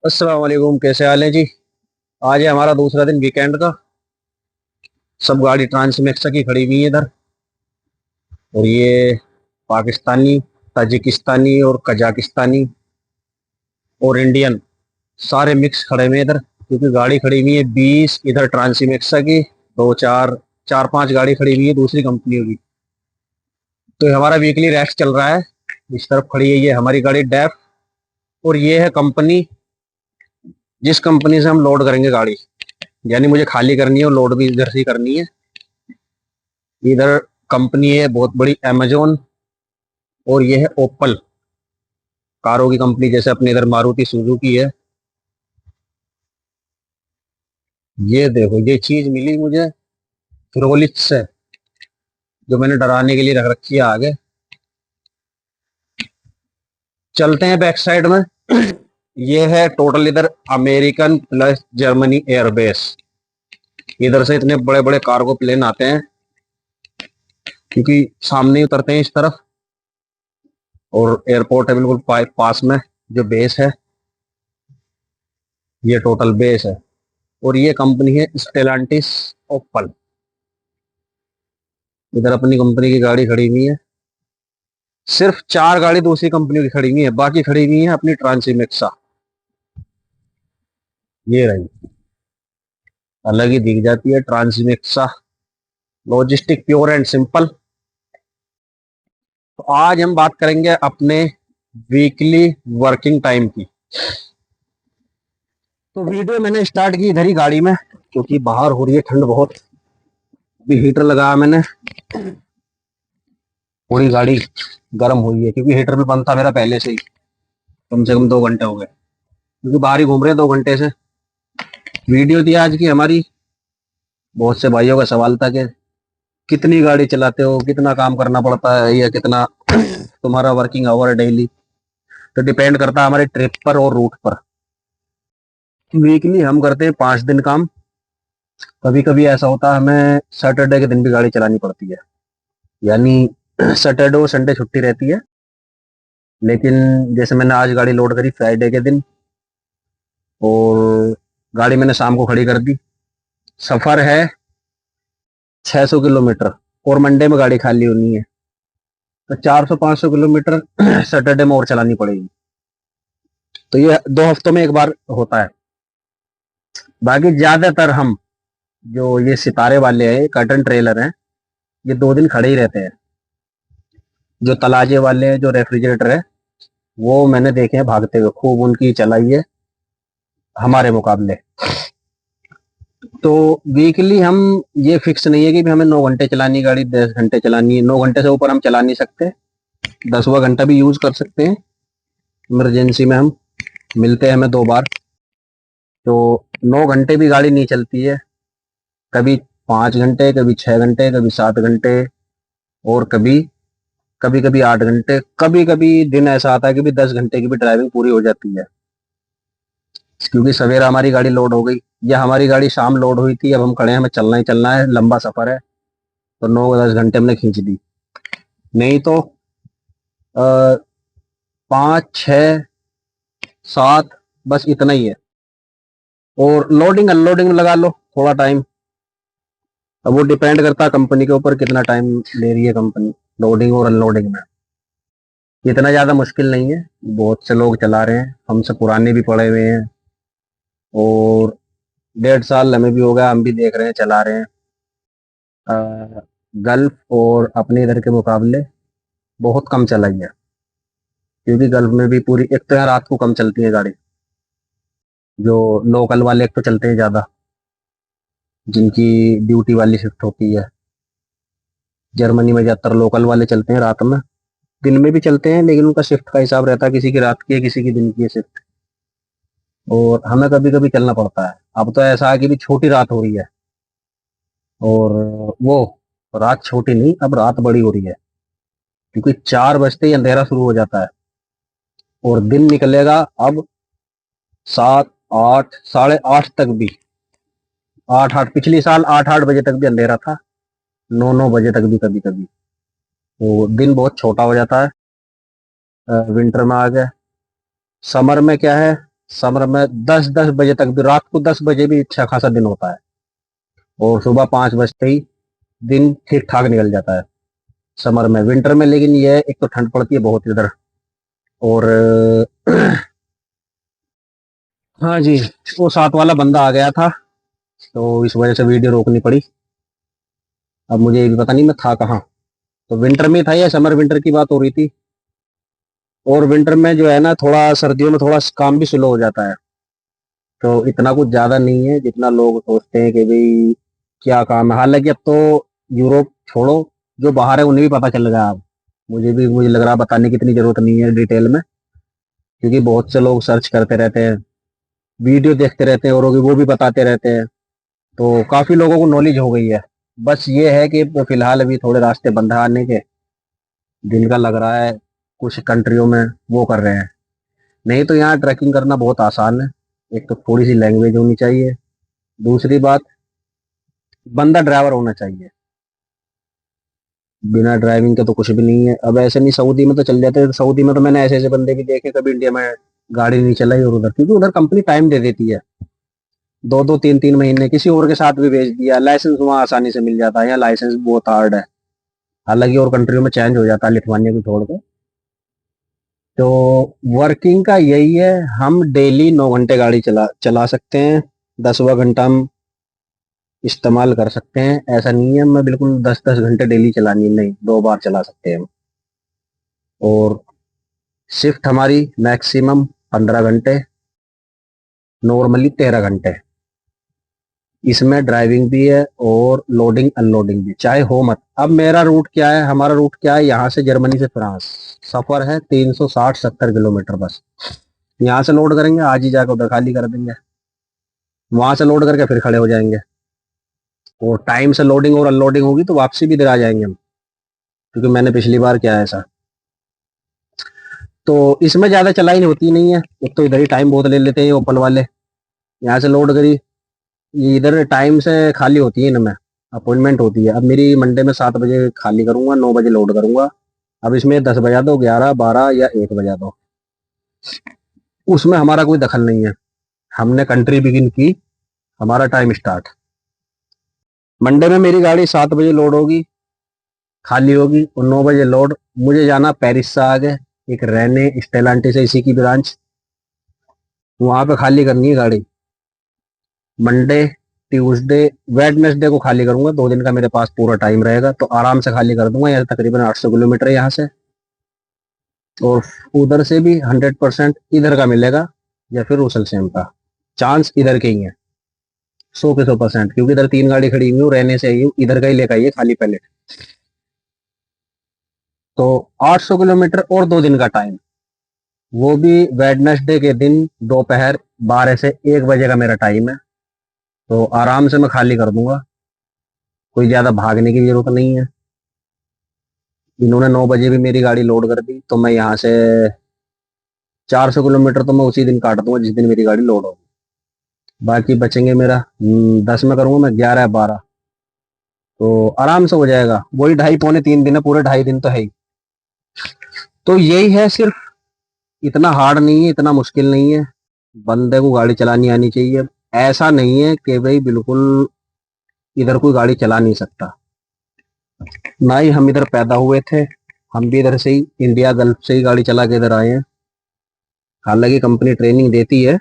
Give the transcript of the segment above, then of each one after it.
अस्सलाम वालेकुम, कैसे हाल है जी। आज है हमारा दूसरा दिन वीकेंड का। सब गाड़ी ट्रांसमेक्सा की खड़ी हुई है इधर। और ये पाकिस्तानी, ताजिकिस्तानी और कजाकिस्तानी और इंडियन सारे मिक्स खड़े हुए हैं इधर, क्योंकि गाड़ी खड़ी हुई है 20 इधर ट्रांसमेक्सा की। दो चार चार पांच गाड़ी खड़ी हुई है दूसरी कंपनियों की। तो ये हमारा वीकली रेस्ट चल रहा है। इस तरफ खड़ी है ये हमारी गाड़ी डेफ। और ये है कंपनी जिस कंपनी से हम लोड करेंगे गाड़ी। यानी मुझे खाली करनी है और लोड भी इधर से ही करनी है। इधर कंपनी है बहुत बड़ी, अमेजोन। और ये है ओप्पल, कारों की कंपनी, जैसे अपने इधर मारुति सुजुकी है। ये देखो, ये चीज मिली मुझे फिरोलिच से, जो मैंने डराने के लिए रख रखी है आगे। चलते हैं बैक साइड में। ये है टोटल इधर अमेरिकन प्लस जर्मनी एयरबेस। इधर से इतने बड़े बड़े कार्गो प्लेन आते हैं, क्योंकि सामने ही उतरते हैं इस तरफ। और एयरपोर्ट है बिल्कुल पास में, जो बेस है। ये टोटल बेस है। और ये कंपनी है स्टेलांटिस ओप्पल। इधर अपनी कंपनी की गाड़ी खड़ी हुई है। सिर्फ 4 गाड़ी दूसरी कंपनियों की खड़ी हुई है, बाकी खड़ी हुई है अपनी ट्रांसिमेक्सा। ये रही, अलग ही दिख जाती है Transimexa. Logistic pure and simple. तो आज हम बात करेंगे अपने वीकली वर्किंग टाइम की। तो वीडियो मैंने स्टार्ट की इधर ही गाड़ी में, क्योंकि बाहर हो रही है ठंड बहुत। अभी हीटर लगाया मैंने, पूरी गाड़ी गर्म हुई है, क्योंकि हीटर भी बंद था मेरा पहले से ही। कम से कम 2 घंटे हो गए, क्योंकि बाहर ही घूम रहे हैं 2 घंटे से। वीडियो थी आज की हमारी। बहुत से भाइयों का सवाल था कि कितनी गाड़ी चलाते हो, कितना काम करना पड़ता है, या कितना तुम्हारा वर्किंग आवर है डेली। तो डिपेंड करता है हमारे ट्रिप पर और रूट पर। वीकली हम करते हैं 5 दिन काम। कभी कभी ऐसा होता है हमें सैटरडे के दिन भी गाड़ी चलानी पड़ती है। यानी सैटरडे और संडे छुट्टी रहती है। लेकिन जैसे मैंने आज गाड़ी लोड करी फ्राइडे के दिन, और गाड़ी मैंने शाम को खड़ी कर दी। सफर है 600 किलोमीटर, और मंडे में गाड़ी खाली होनी है। तो 400-500 किलोमीटर सैटरडे में और चलानी पड़ेगी। तो ये 2 हफ्तों में एक बार होता है। बाकी ज्यादातर हम, जो ये सितारे वाले हैं, कर्टन ट्रेलर हैं, ये 2 दिन खड़े ही रहते हैं। जो तलाजे वाले हैं, जो रेफ्रिजरेटर है, वो मैंने देखे हैं भागते हुए, खूब उनकी चलाई है हमारे मुकाबले। तो वीकली हम, ये फिक्स नहीं है कि भी हमें 9 घंटे चलानी है गाड़ी, 10 घंटे चलानी है। 9 घंटे से ऊपर हम चला नहीं सकते। 10वां घंटा भी यूज कर सकते हैं। इमरजेंसी में हम मिलते हैं हमें 2 बार। तो 9 घंटे भी गाड़ी नहीं चलती है। कभी 5 घंटे, कभी 6 घंटे, कभी 7 घंटे, और कभी कभी कभी 8 घंटे। कभी कभी दिन ऐसा आता है कि भी 10 घंटे की भी ड्राइविंग पूरी हो जाती है, क्योंकि सवेरा हमारी गाड़ी लोड हो गई, या हमारी गाड़ी शाम लोड हुई थी, अब हम खड़े हैं, हमें चलना ही चलना है, लंबा सफर है। तो 9-10 घंटे हमने खींच दी। नहीं तो 5, 6, 7, बस इतना ही है। और लोडिंग अनलोडिंग में लगा लो थोड़ा टाइम। अब वो डिपेंड करता है कंपनी के ऊपर, कितना टाइम ले रही है कंपनी लोडिंग और अनलोडिंग में। इतना ज़्यादा मुश्किल नहीं है। बहुत से लोग चला रहे हैं, हमसे पुराने भी पड़े हुए हैं। और 1.5 साल हमें भी हो गया, हम भी देख रहे हैं, चला रहे हैं। गल्फ और अपने इधर के मुकाबले बहुत कम चलाई है, क्योंकि गल्फ में भी पूरी, एक तो यहाँ रात को कम चलती है गाड़ी। जो लोकल वाले एक तो चलते हैं ज़्यादा, जिनकी ड्यूटी वाली शिफ्ट होती है। जर्मनी में ज़्यादातर लोकल वाले चलते हैं रात में। दिन में भी चलते हैं, लेकिन उनका शिफ्ट का हिसाब रहता है, किसी की रात की है, किसी की दिन की है शिफ्ट। और हमें कभी कभी चलना पड़ता है। अब तो ऐसा है कि भी छोटी रात हो रही है, और वो रात छोटी नहीं, अब रात बड़ी हो रही है, क्योंकि 4 बजते ही अंधेरा शुरू हो जाता है। और दिन निकलेगा अब 7, 8, साढ़े 8 तक भी। 8-8, पिछली साल 8-8 बजे तक भी अंधेरा था। 9-9 बजे तक भी कभी कभी। तो दिन बहुत छोटा हो जाता है। विंटर में आ गया। समर में क्या है, समर में 10-10 बजे तक भी, रात को 10 बजे भी अच्छा खासा दिन होता है, और सुबह 5 बजते ही दिन ठीक ठाक निकल जाता है समर में। विंटर में लेकिन ये एक तो ठंड पड़ती है बहुत इधर, और हाँ जी, वो साथ वाला बंदा आ गया था, तो इस वजह से वीडियो रोकनी पड़ी। अब मुझे ये भी पता नहीं मैं था कहाँ। तो विंटर में था या समर विंटर की बात हो रही थी। और विंटर में जो है ना, थोड़ा सर्दियों में थोड़ा काम भी स्लो हो जाता है, तो इतना कुछ ज्यादा नहीं है जितना लोग सोचते हैं कि भाई क्या काम है। हालांकि अब तो यूरोप छोड़ो, जो बाहर है उन्हें भी पता चल गया अब। मुझे लग रहा बताने की इतनी जरूरत नहीं है डिटेल में, क्योंकि बहुत से लोग सर्च करते रहते हैं, वीडियो देखते रहते हैं, और वो भी बताते रहते हैं, तो काफी लोगों को नॉलेज हो गई है। बस ये है कि फिलहाल अभी थोड़े रास्ते बंद हैं आने के, दिन का लग रहा है कुछ कंट्रियों में वो कर रहे हैं। नहीं तो यहाँ ट्रैकिंग करना बहुत आसान है। एक तो थोड़ी सी लैंग्वेज होनी चाहिए, दूसरी बात बंदा ड्राइवर होना चाहिए। बिना ड्राइविंग के तो कुछ भी नहीं है। अब ऐसे नहीं, सऊदी में तो चल जाते हैं, सऊदी में तो मैंने ऐसे ऐसे बंदे भी देखे कभी इंडिया में गाड़ी नहीं चलाई, और उधर क्योंकि उधर कंपनी टाइम दे देती है, 2-2 3-3 महीने किसी और के साथ भी भेज दिया, लाइसेंस वहाँ आसानी से मिल जाता है। यहाँ लाइसेंस बहुत हार्ड है, हालांकि और कंट्रियों में चेंज हो जाता है लिथुआनिया को छोड़ के। तो वर्किंग का यही है, हम डेली 9 घंटे गाड़ी चला चला सकते हैं, 10वां घंटा हम इस्तेमाल कर सकते हैं। ऐसा नहीं है मैं बिल्कुल 10-10 घंटे डेली चलानी, नहीं, 2 बार चला सकते हैं हम। और शिफ्ट हमारी मैक्सिमम 15 घंटे, नॉर्मली 13 घंटे। इसमें ड्राइविंग भी है और लोडिंग अनलोडिंग भी, चाहे हो मत। अब मेरा रूट क्या है, हमारा रूट क्या है, यहाँ से जर्मनी से फ्रांस सफर है 360-70 किलोमीटर बस। यहाँ से लोड करेंगे, आज ही जाकर उधर खाली कर देंगे, वहां से लोड करके फिर खड़े हो जाएंगे, और टाइम से लोडिंग और अनलोडिंग होगी तो वापसी भी इधर आ जाएंगे हम, क्योंकि मैंने पिछली बार किया है ऐसा। तो इसमें ज्यादा चलाई होती नहीं है, एक तो इधर ही टाइम बहुत ले लेते हैं ये ओपल वाले। यहाँ से लोड करी, ये इधर टाइम से खाली होती है इनमें, अपॉइंटमेंट होती है। अब मेरी मंडे में 7 बजे खाली करूंगा, 9 बजे लोड करूंगा। अब इसमें 10 बजा दो, 11, 12 या 1 बजा दो, उसमें हमारा कोई दखल नहीं है। हमने कंट्री बिगिन की, हमारा टाइम स्टार्ट। मंडे में मेरी गाड़ी 7 बजे लोड होगी, खाली होगी, और 9 बजे लोड। मुझे जाना पेरिस से आगे, एक रेने स्टेलांटे से इसी की ब्रांच, वहां पे खाली करनी है गाड़ी। मंडे, ट्यूसडे, वेडनेसडे को खाली करूंगा, 2 दिन का मेरे पास पूरा टाइम रहेगा, तो आराम से खाली कर दूंगा। यहाँ तकरीबन 800 किलोमीटर है यहाँ से, और उधर से भी 100% इधर का मिलेगा, या फिर रूसल सेम का चांस इधर के ही है, 100 के 100%, क्योंकि इधर 3 गाड़ी खड़ी हुई हूँ, रहने से आई हूँ, इधर का ही लेकर आइए खाली पहले। तो 800 किलोमीटर और 2 दिन का टाइम, वो भी वेडनेसडे के दिन दोपहर 12 से 1 बजे का मेरा टाइम है, तो आराम से मैं खाली कर दूंगा, कोई ज्यादा भागने की जरूरत नहीं है। इन्होंने 9 बजे भी मेरी गाड़ी लोड कर दी, तो मैं यहाँ से 400 किलोमीटर तो मैं उसी दिन काट दूंगा जिस दिन मेरी गाड़ी लोड होगी। बाकी बचेंगे मेरा 10 में करूंगा मैं, 11 या 12, तो आराम से हो जाएगा। वही 2.5 पौने 3 दिन है, पूरे 2.5 दिन तो है ही। तो यही है सिर्फ, इतना हार्ड नहीं है, इतना मुश्किल नहीं है, बंदे को गाड़ी चलानी आनी चाहिए। ऐसा नहीं है कि भाई बिल्कुल इधर कोई गाड़ी चला नहीं सकता, ना ही हम इधर पैदा हुए थे, हम भी इधर से ही, इंडिया गल्फ से ही गाड़ी चला के इधर आए हैं। हालांकि कंपनी ट्रेनिंग देती है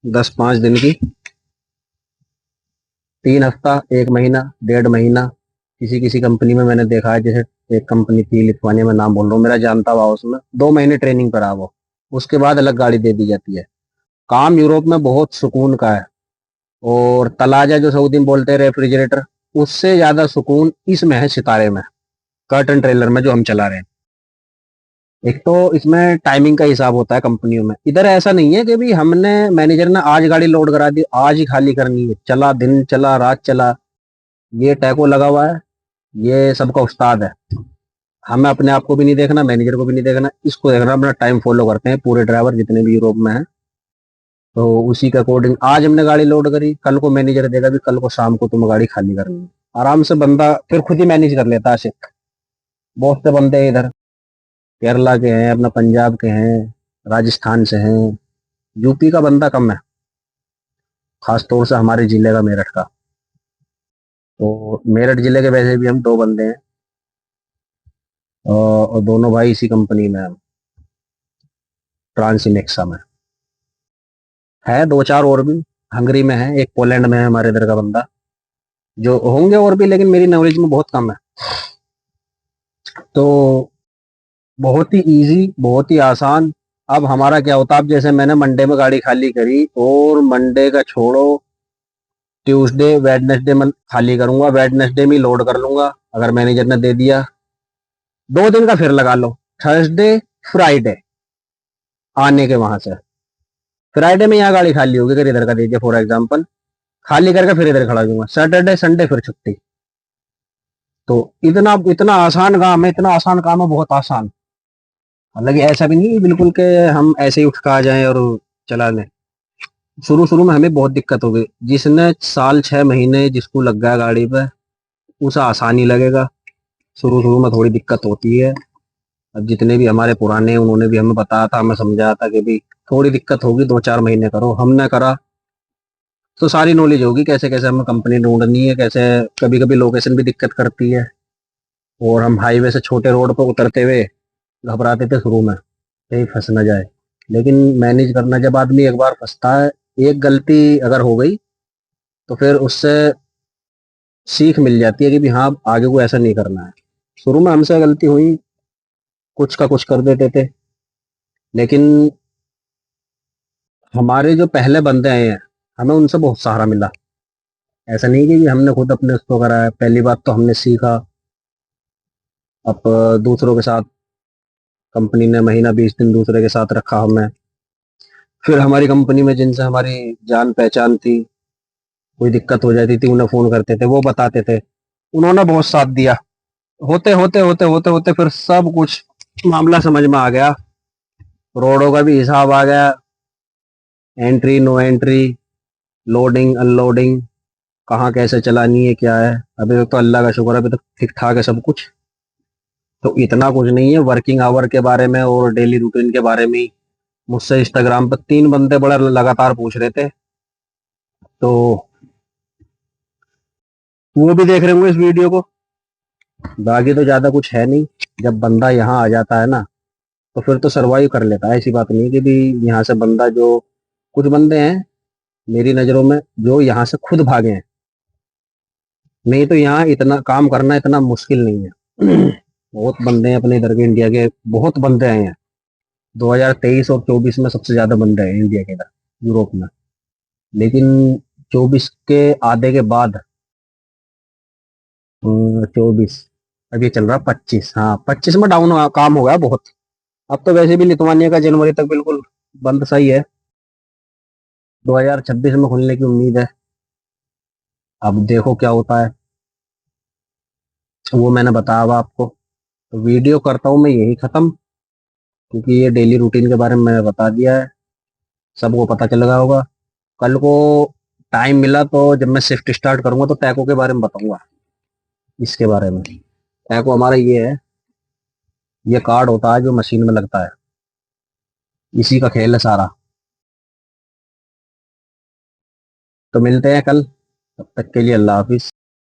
10-5 दिन की, 3 हफ्ता, 1 महीना, 1.5 महीना। किसी किसी कंपनी में मैंने देखा है, जैसे एक कंपनी थी लिथुआनिया में, नाम बोल रहा हूँ, मेरा जानता हुआ, उसमें 2 महीने ट्रेनिंग पर आ वो, उसके बाद अलग गाड़ी दे दी जाती है। काम यूरोप में बहुत सुकून का है, और तलाजा जो सऊदी में बोलते हैं रेफ्रिजरेटर, उससे ज्यादा सुकून इसमें है, सितारे में, कर्टन ट्रेलर में जो हम चला रहे हैं। एक तो इसमें टाइमिंग का हिसाब होता है कंपनियों में, इधर ऐसा नहीं है कि भी हमने, मैनेजर ने आज गाड़ी लोड करा दी, आज ही खाली करनी है, चला दिन चला रात चला, ये टैको लगा हुआ है, ये सबका उस्ताद है। हमें अपने आप को भी नहीं देखना, मैनेजर को भी नहीं देखना, इसको देखना, अपना टाइम फॉलो करते हैं पूरे ड्राइवर जितने भी यूरोप में हैं। तो उसी के अकॉर्डिंग आज हमने गाड़ी लोड करी, कल को मैनेजर देगा भी कल को शाम को तुम्हें गाड़ी खाली करनी है। आराम से बंदा फिर खुद ही मैनेज कर लेता है शिफ्ट। बहुत से बंदे इधर केरला के हैं, अपना पंजाब के हैं, राजस्थान से हैं, यूपी का बंदा कम है, खास तौर से हमारे जिले का, मेरठ का। तो मेरठ जिले के वैसे भी हम दो बंदे हैं, और दोनों भाई इसी कंपनी में हैं, ट्रांसिनेक्सा में। है दो चार और भी, हंगरी में है, एक पोलैंड में है हमारे इधर का बंदा, जो होंगे और भी, लेकिन मेरी नॉलेज में बहुत कम है। तो बहुत ही इजी, बहुत ही आसान। अब हमारा क्या होता, अब जैसे मैंने मंडे में गाड़ी खाली करी, और मंडे का छोड़ो, ट्यूसडे वेडनेसडे में खाली करूंगा, वेडनेसडे में लोड कर लूंगा अगर मैनेजर ने दे दिया। 2 दिन का फिर लगा लो, थर्सडे फ्राइडे आने के वहां से। फ्राइडे में यहाँ गाड़ी खाली होगी, अगर इधर का दीजिए फॉर एग्जाम्पल, खाली करके फिर इधर खड़ा दूंगा, सैटरडे संडे फिर छुट्टी। तो इतना इतना आसान काम है, इतना आसान काम है, बहुत आसान। हालांकि ऐसा भी नहीं बिल्कुल के हम ऐसे ही उठ के आ जाएं और चला लें। शुरू शुरू में हमें बहुत दिक्कत होगी, जिसने साल 6 महीने जिसको लग गया गाड़ी पे, उसे आसानी लगेगा। शुरू शुरू में थोड़ी दिक्कत होती है। अब जितने भी हमारे पुराने, उन्होंने भी हमें बताया था, हमें समझाया था कि भाई थोड़ी दिक्कत होगी, 2-4 महीने करो। हमने करा तो सारी नॉलेज होगी, कैसे कैसे हमें कंपनी ढूंढनी है, कैसे। कभी कभी लोकेशन भी दिक्कत करती है, और हम हाईवे से छोटे रोड पर उतरते हुए घबराते थे शुरू में, कहीं फंस ना जाए। लेकिन मैनेज करना, जब आदमी एक बार फंसता है, एक गलती अगर हो गई, तो फिर उससे सीख मिल जाती है कि भी हाँ, आगे को ऐसा नहीं करना है। शुरू में हमसे गलती हुई, कुछ का कुछ कर देते थे, लेकिन हमारे जो पहले बंदे आए हैं, हमें उनसे बहुत सहारा मिला। ऐसा नहीं कि हमने खुद अपने उसको करा है, पहली बात तो हमने सीखा। अब दूसरों के साथ, कंपनी ने महीना 20 दिन दूसरे के साथ रखा हमें। फिर हमारी कंपनी में जिनसे हमारी जान पहचान थी, कोई दिक्कत हो जाती थी, उन्हें फोन करते थे, वो बताते थे, उन्होंने बहुत साथ दिया। होते होते होते होते होते फिर सब कुछ मामला समझ में आ गया, रोडों का भी हिसाब आ गया, entry no entry, loading unloading, कहाँ कैसे चलानी है, क्या है। अभी तक तो अल्लाह का शुक्र है, अभी तक ठीक ठाक है सब कुछ। तो इतना कुछ नहीं है, वर्किंग आवर के बारे में और डेली रूटीन के बारे में मुझसे इंस्टाग्राम पर 3 बंदे बड़ा लगातार पूछ रहे थे। तो वो भी देख रहे होंगे इस वीडियो को। बाकी तो ज्यादा कुछ है नहीं। जब बंदा यहाँ आ जाता है ना, तो फिर तो सरवाइव कर लेता है। ऐसी बात नहीं है कि भी यहाँ से बंदा, जो कुछ बंदे हैं मेरी नजरों में जो यहाँ से खुद भागे हैं, नहीं तो यहाँ इतना काम करना इतना मुश्किल नहीं है। बहुत बंदे हैं अपने इधर के, इंडिया के बहुत बंदे आए हैं। 2023 और 24 में सबसे ज्यादा बंदे हैं इंडिया के इधर, यूरोप में। लेकिन 24 के आधे के बाद, 24, अब ये चल रहा 25, हाँ 25 में डाउन काम हो गया बहुत। अब तो वैसे भी लिथुआनिया का जनवरी तक बिल्कुल बंद सही है। 2026 में खुलने की उम्मीद है, अब देखो क्या होता है। वो मैंने बताया हुआ आपको। तो वीडियो करता हूँ मैं यही खत्म, क्योंकि ये डेली रूटीन के बारे में मैंने बता दिया है, सबको पता चल गया होगा। कल को टाइम मिला तो जब मैं शिफ्ट स्टार्ट करूंगा, तो टैको के बारे में बताऊंगा, इसके बारे में। टैको हमारा ये है, ये कार्ड होता है जो मशीन में लगता है, इसी का खेल है सारा। तो मिलते हैं कल, तब तक के लिए अल्लाह हाफिज।